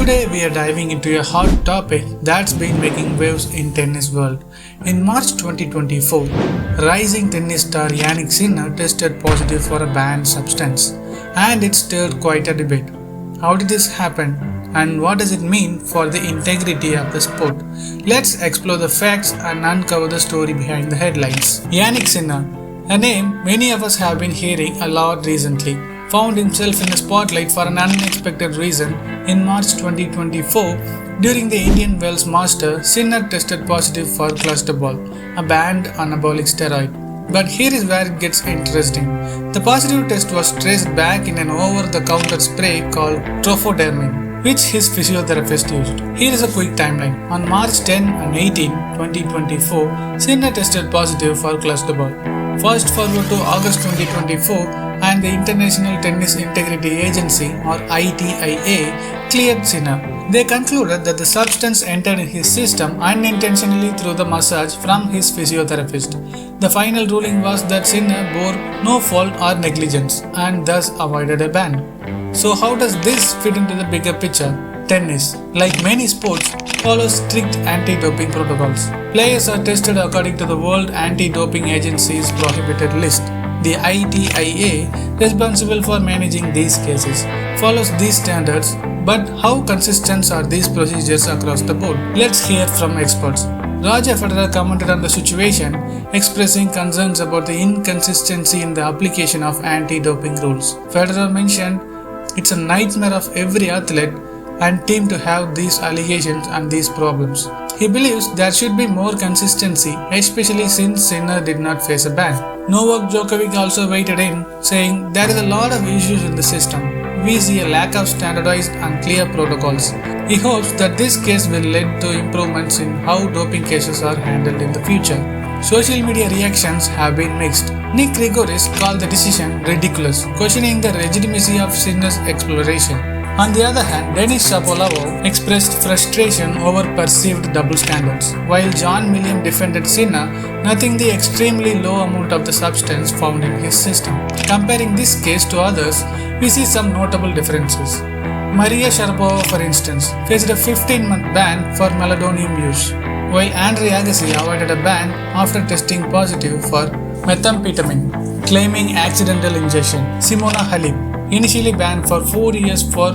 Today we are diving into a hot topic that's been making waves in tennis world. In March 2024, rising tennis star Jannik Sinner tested positive for a banned substance, and it stirred quite a debate. How did this happen, and what does it mean for the integrity of the sport? Let's explore the facts and uncover the story behind the headlines. Jannik Sinner, a name many of us have been hearing a lot recently, found himself in the spotlight for an unexpected reason. In March 2024, during the Indian Wells Master, Sinner tested positive for Clostebol, a banned anabolic steroid. But here is where it gets interesting. The positive test was traced back in an over-the-counter spray called Trofodermin, which his physiotherapist used. Here is a quick timeline. On March 10 and 18, 2024, Sinner tested positive for Clostebol. Fast forward to August 2024, and the International Tennis Integrity Agency or ITIA cleared Sinner. They concluded that the substance entered in his system unintentionally through the massage from his physiotherapist. The final ruling was that Sinner bore no fault or negligence and thus avoided a ban. So how does this fit into the bigger picture? Tennis, like many sports, follows strict anti-doping protocols. Players are tested according to the World Anti-Doping Agency's prohibited list. The ITIA, responsible for managing these cases, follows these standards, but how consistent are these procedures across the board? Let's hear from experts. Roger Federer commented on the situation, expressing concerns about the inconsistency in the application of anti-doping rules. Federer mentioned, "It's a nightmare of every athlete and team to have these allegations and these problems." He believes there should be more consistency, especially since Sinner did not face a ban. Novak Djokovic also weighed in, saying, "There is a lot of issues in the system. We see a lack of standardized and clear protocols." He hopes that this case will lead to improvements in how doping cases are handled in the future. Social media reactions have been mixed. Nick Grigoris called the decision ridiculous, questioning the legitimacy of Sinner's exploration. On the other hand, Denis Shapovalov expressed frustration over perceived double standards. While John Milliam defended Sinner, noting the extremely low amount of the substance found in his system. Comparing this case to others, we see some notable differences. Maria Sharapova, for instance, faced a 15-month ban for meldonium use, while Andre Agassi avoided a ban after testing positive for methamphetamine, claiming accidental ingestion. Simona Halep, initially banned for 4 years for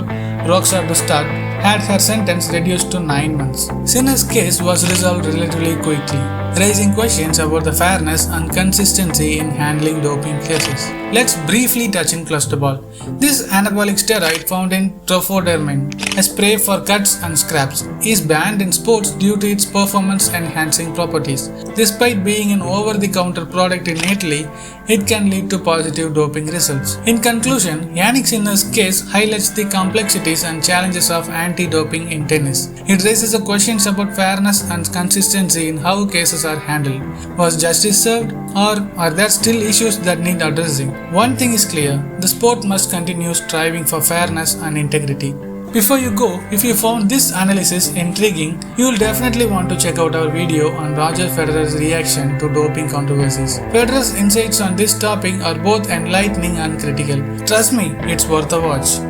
Roxar to start, had her sentence reduced to 9 months. Sinner's case was resolved relatively quickly, raising questions about the fairness and consistency in handling doping cases. Let's briefly touch on Clostebol. This anabolic steroid found in Trofodermin, a spray for cuts and scrapes, is banned in sports due to its performance-enhancing properties. Despite being an over-the-counter product in Italy, it can lead to positive doping results. In conclusion, Jannik Sinner's case highlights the complexities and challenges of anti-doping in tennis. It raises the questions about fairness and consistency in how cases are handled. Was justice served, or are there still issues that need addressing? One thing is clear, the sport must continue striving for fairness and integrity. Before you go, if you found this analysis intriguing, you will definitely want to check out our video on Roger Federer's reaction to doping controversies. Federer's insights on this topic are both enlightening and critical. Trust me, it's worth a watch.